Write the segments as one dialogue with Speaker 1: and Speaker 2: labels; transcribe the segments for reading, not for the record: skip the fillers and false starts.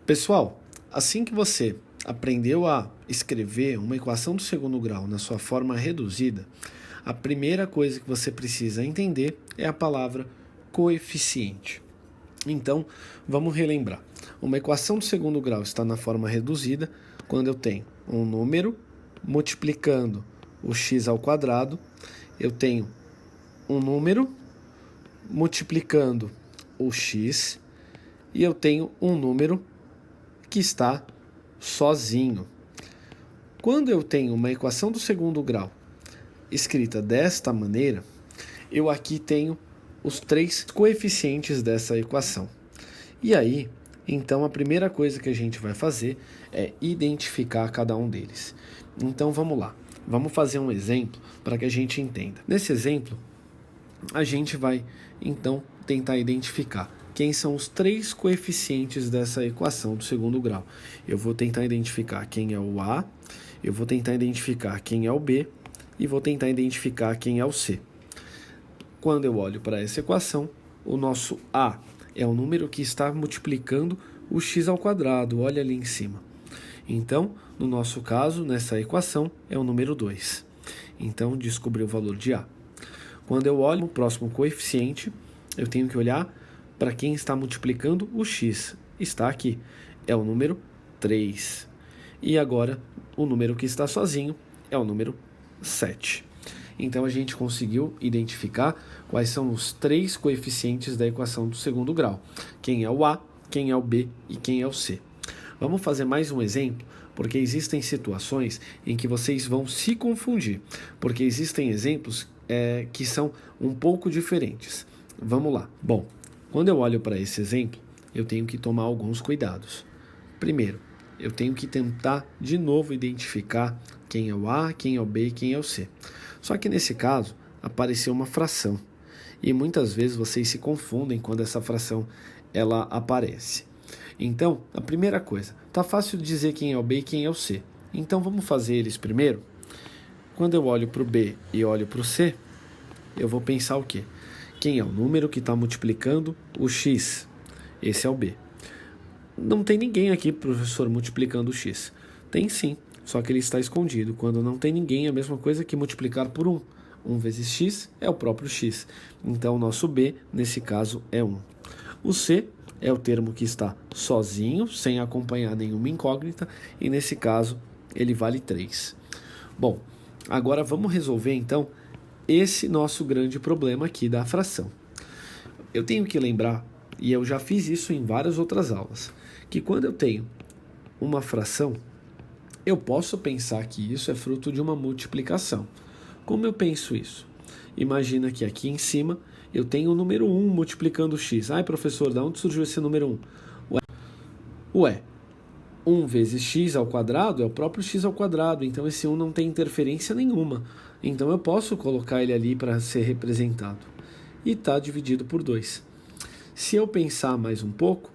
Speaker 1: Pessoal, assim que você aprendeu a escrever uma equação do segundo grau na sua forma reduzida, a primeira coisa que você precisa entender é a palavra coeficiente. Então, vamos relembrar. Uma equação do segundo grau está na forma reduzida quando eu tenho um número multiplicando o x ao quadrado, eu tenho um número multiplicando o x e eu tenho um número que está sozinho. Quando eu tenho uma equação do segundo grau escrita desta maneira, eu aqui tenho os três coeficientes dessa equação. E aí, então, a primeira coisa que a gente vai fazer é identificar cada um deles. Então, vamos lá. Vamos fazer um exemplo para que a gente entenda. Nesse exemplo, a gente vai, então, tentar identificar quem são os três coeficientes dessa equação do segundo grau. Eu vou tentar identificar quem é o A, eu vou tentar identificar quem é o B e vou tentar identificar quem é o C. Quando eu olho para essa equação, o nosso A é o número que está multiplicando o x ao quadrado, olha ali em cima. Então, no nosso caso, nessa equação, é o número 2. Então, descobri o valor de A. Quando eu olho o próximo coeficiente, eu tenho que olhar para quem está multiplicando o x. Está aqui, é o número 3. E agora, o número que está sozinho é o número 7. Então, a gente conseguiu identificar quais são os três coeficientes da equação do segundo grau. Quem é o A, quem é o B e quem é o C. Vamos fazer mais um exemplo, porque existem situações em que vocês vão se confundir, porque existem exemplos que são um pouco diferentes. Vamos lá. Bom, quando eu olho para esse exemplo, eu tenho que tomar alguns cuidados. Primeiro, eu tenho que tentar de novo identificar quem é o A, quem é o B e quem é o C. Só que nesse caso, apareceu uma fração. E muitas vezes vocês se confundem quando essa fração ela aparece. Então, a primeira coisa, tá fácil de dizer quem é o B e quem é o C. Então vamos fazer eles primeiro? Quando eu olho para o B e olho para o C, eu vou pensar o quê? Quem é o número que está multiplicando o x? Esse é o B. Não tem ninguém aqui, professor, multiplicando o x. Tem sim, só que ele está escondido. Quando não tem ninguém, é a mesma coisa que multiplicar por 1. 1 vezes x é o próprio x. Então, o nosso B, nesse caso, é 1. O C é o termo que está sozinho, sem acompanhar nenhuma incógnita, e nesse caso, ele vale 3. Bom, agora vamos resolver, então, esse nosso grande problema aqui da fração. Eu tenho que lembrar, e eu já fiz isso em várias outras aulas, que quando eu tenho uma fração, eu posso pensar que isso é fruto de uma multiplicação. Como eu penso isso? Imagina que aqui em cima eu tenho o número 1 multiplicando x. Ai, professor, de onde surgiu esse número 1? Ué, 1 vezes x ao quadrado é o próprio x ao quadrado, então esse 1 não tem interferência nenhuma. Então eu posso colocar ele ali para ser representado. E está dividido por 2. Se eu pensar mais um pouco,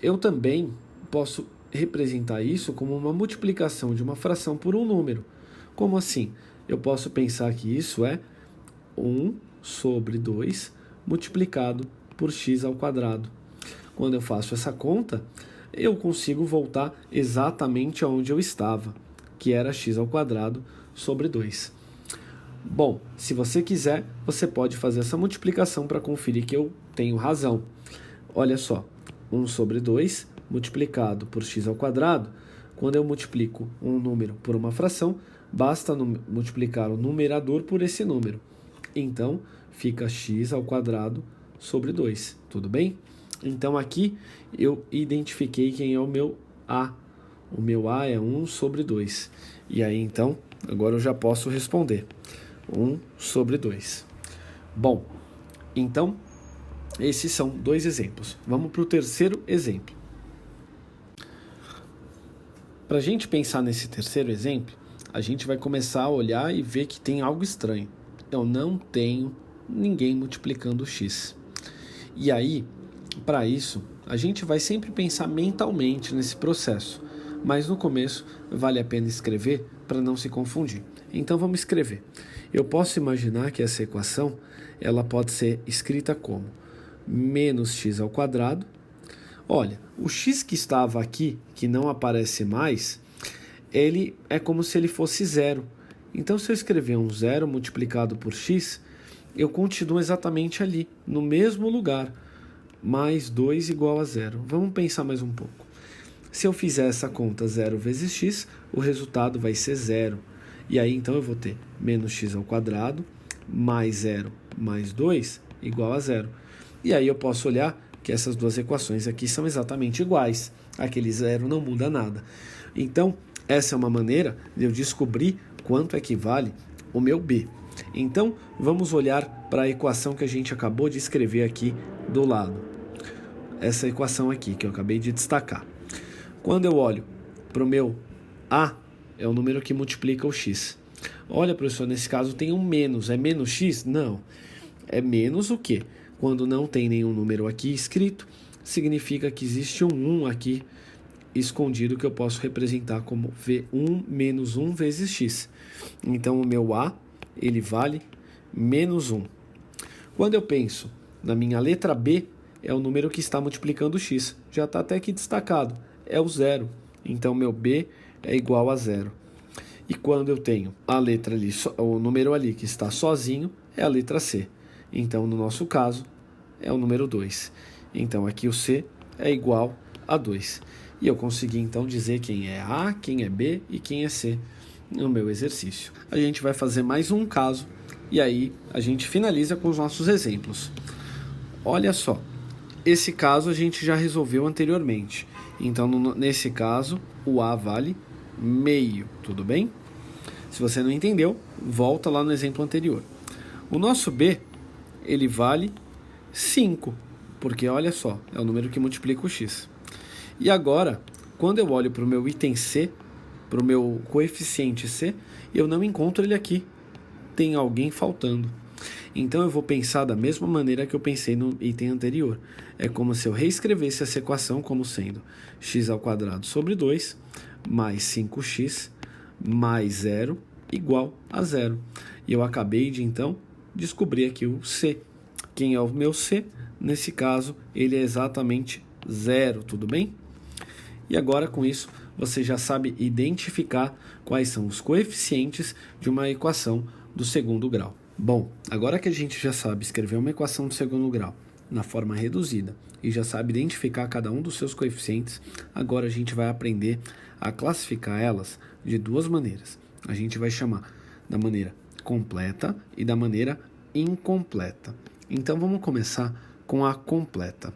Speaker 1: eu também posso representar isso como uma multiplicação de uma fração por um número. Como assim? Eu posso pensar que isso é 1 sobre 2 multiplicado por x ao quadrado. Quando eu faço essa conta, eu consigo voltar exatamente aonde eu estava, que era x ao quadrado sobre 2. Bom, se você quiser, você pode fazer essa multiplicação para conferir que eu tenho razão. Olha só, 1 sobre 2 multiplicado por x ao quadrado, quando eu multiplico um número por uma fração, basta multiplicar o numerador por esse número. Então, fica x ao quadrado sobre 2, tudo bem? Então, aqui eu identifiquei quem é o meu A. O meu A é 1 sobre 2. E aí, então, agora eu já posso responder. 1 sobre 2. Bom, então, esses são dois exemplos. Vamos para o terceiro exemplo. Para a gente pensar nesse terceiro exemplo, a gente vai começar a olhar e ver que tem algo estranho. Eu não tenho ninguém multiplicando x. E aí, para isso, a gente vai sempre pensar mentalmente nesse processo. Mas no começo, vale a pena escrever para não se confundir. Então vamos escrever. Eu posso imaginar que essa equação ela pode ser escrita como menos x ao quadrado. Olha, o x que estava aqui, que não aparece mais, ele é como se ele fosse zero. Então, se eu escrever um zero multiplicado por x, eu continuo exatamente ali, no mesmo lugar. Mais 2 igual a zero. Vamos pensar mais um pouco. Se eu fizer essa conta 0 vezes x, o resultado vai ser zero. E aí, então, eu vou ter menos x ao quadrado, mais 0, mais 2, igual a zero. E aí eu posso olhar que essas duas equações aqui são exatamente iguais. Aquele zero não muda nada. Então, essa é uma maneira de eu descobrir quanto equivale o meu b. Então, vamos olhar para a equação que a gente acabou de escrever aqui do lado. Essa equação aqui, que eu acabei de destacar. Quando eu olho para o meu a, é o número que multiplica o x. Olha, professor, nesse caso tem um menos. É menos x? Não. É menos o quê? Quando não tem nenhum número aqui escrito, significa que existe um 1 aqui escondido que eu posso representar como V1 menos 1 vezes x. Então, o meu a, ele vale menos 1. Quando eu penso na minha letra b, é o número que está multiplicando x. Já está até aqui destacado. É o zero. Então, meu b é igual a zero. E quando eu tenho a letra ali, o número ali que está sozinho, é a letra c. Então, no nosso caso, é o número 2. Então, aqui o c é igual a 2. E eu consegui, então, dizer quem é A, quem é B e quem é C no meu exercício. A gente vai fazer mais um caso e aí a gente finaliza com os nossos exemplos. Olha só, esse caso a gente já resolveu anteriormente. Então, nesse caso, o A vale meio, tudo bem? Se você não entendeu, volta lá no exemplo anterior. O nosso B, ele vale 5, porque olha só, é o número que multiplica o x. E agora, quando eu olho para o meu item C, para o meu coeficiente C, eu não encontro ele aqui. Tem alguém faltando. Então, eu vou pensar da mesma maneira que eu pensei no item anterior. É como se eu reescrevesse essa equação como sendo x ao quadrado sobre 2 mais 5x mais 0 igual a zero. E eu acabei de, então, descobrir aqui o C. Quem é o meu C? Nesse caso, ele é exatamente zero, tudo bem? E agora, com isso, você já sabe identificar quais são os coeficientes de uma equação do segundo grau. Bom, agora que a gente já sabe escrever uma equação do segundo grau na forma reduzida e já sabe identificar cada um dos seus coeficientes, agora a gente vai aprender a classificar elas de duas maneiras. A gente vai chamar da maneira completa e da maneira incompleta. Então, vamos começar com a completa.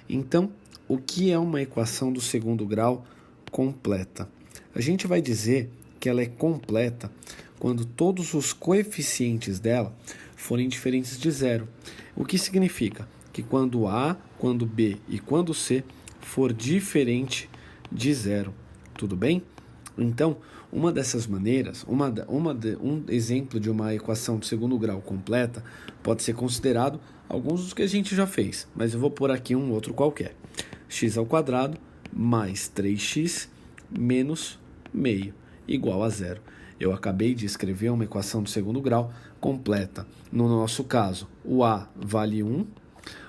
Speaker 1: Então, o que é uma equação do segundo grau completa? A gente vai dizer que ela é completa quando todos os coeficientes dela forem diferentes de zero. O que significa? Que quando A, quando B e quando C for diferente de zero. Tudo bem? Então, uma dessas maneiras, um exemplo de uma equação de segundo grau completa pode ser considerado alguns dos que a gente já fez, mas eu vou pôr aqui um outro qualquer. X ao quadrado mais 3x menos meio igual a zero. Eu acabei de escrever uma equação do segundo grau completa. No nosso caso, o A vale 1,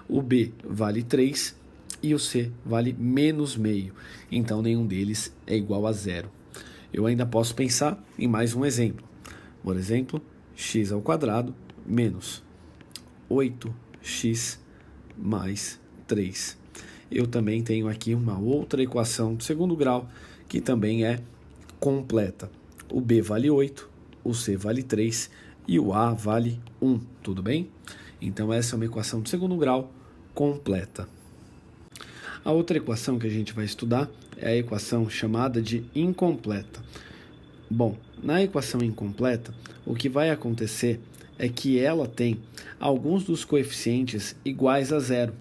Speaker 1: o B vale 3 e o C vale menos meio. Então, nenhum deles é igual a zero. Eu ainda posso pensar em mais um exemplo. Por exemplo, x ao quadrado menos 8x mais 3. Eu também tenho aqui uma outra equação de segundo grau que também é completa. O B vale 8, o C vale 3 e o A vale 1, tudo bem? Então, essa é uma equação de segundo grau completa. A outra equação que a gente vai estudar é a equação chamada de incompleta. Bom, na equação incompleta, o que vai acontecer é que ela tem alguns dos coeficientes iguais a zero.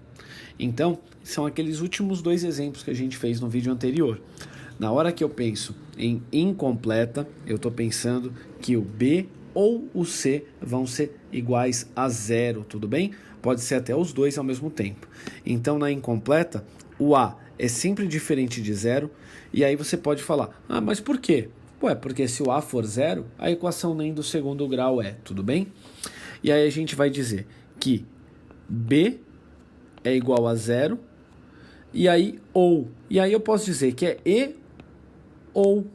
Speaker 1: Então, são aqueles últimos dois exemplos que a gente fez no vídeo anterior. Na hora que eu penso em incompleta, eu estou pensando que o B ou o C vão ser iguais a zero, tudo bem? Pode ser até os dois ao mesmo tempo. Então, na incompleta, o A é sempre diferente de zero, e aí você pode falar, ah, mas por quê? Ué, porque se o A for zero, a equação nem do segundo grau é, tudo bem? E aí a gente vai dizer que B é igual a zero e aí ou. E aí eu posso dizer que é e ou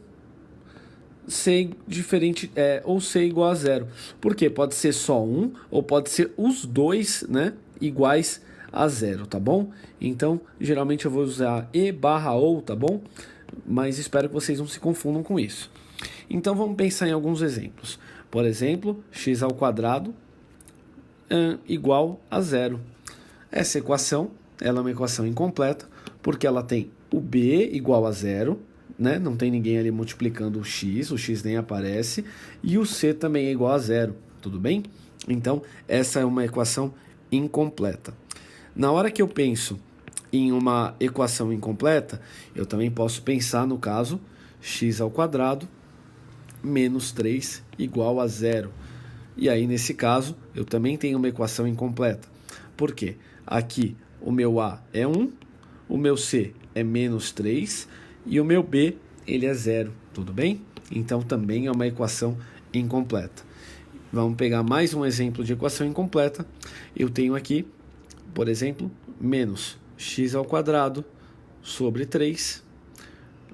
Speaker 1: C diferente, ou C igual a zero. Por quê? Pode ser só um ou pode ser os dois, né, iguais a zero, tá bom? Então, geralmente eu vou usar e barra ou, tá bom? Mas espero que vocês não se confundam com isso. Então, vamos pensar em alguns exemplos. Por exemplo, x ao quadrado igual a zero. Essa equação, ela é uma equação incompleta, porque ela tem o b igual a zero, né? Não tem ninguém ali multiplicando o x nem aparece, e o c também é igual a zero, tudo bem? Então, essa é uma equação incompleta. Na hora que eu penso em uma equação incompleta, eu também posso pensar, no caso, x ao quadrado menos 3 igual a zero. E aí, nesse caso, eu também tenho uma equação incompleta. Por quê? Aqui, o meu a é 1, o meu c é menos 3 e o meu b, ele é zero, tudo bem? Então, também é uma equação incompleta. Vamos pegar mais um exemplo de equação incompleta. Eu tenho aqui, por exemplo, menos x ao quadrado sobre 3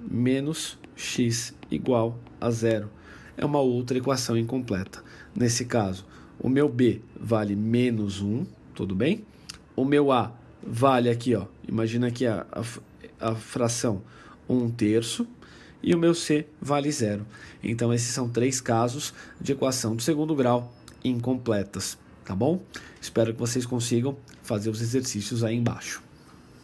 Speaker 1: menos x igual a zero. É uma outra equação incompleta. Nesse caso, o meu b vale menos 1, tudo bem? O meu a vale aqui, ó, imagina aqui a fração 1/3, e o meu c vale zero. Então, esses são 3 casos de equação do segundo grau incompletas, tá bom? Espero que vocês consigam fazer os exercícios aí embaixo.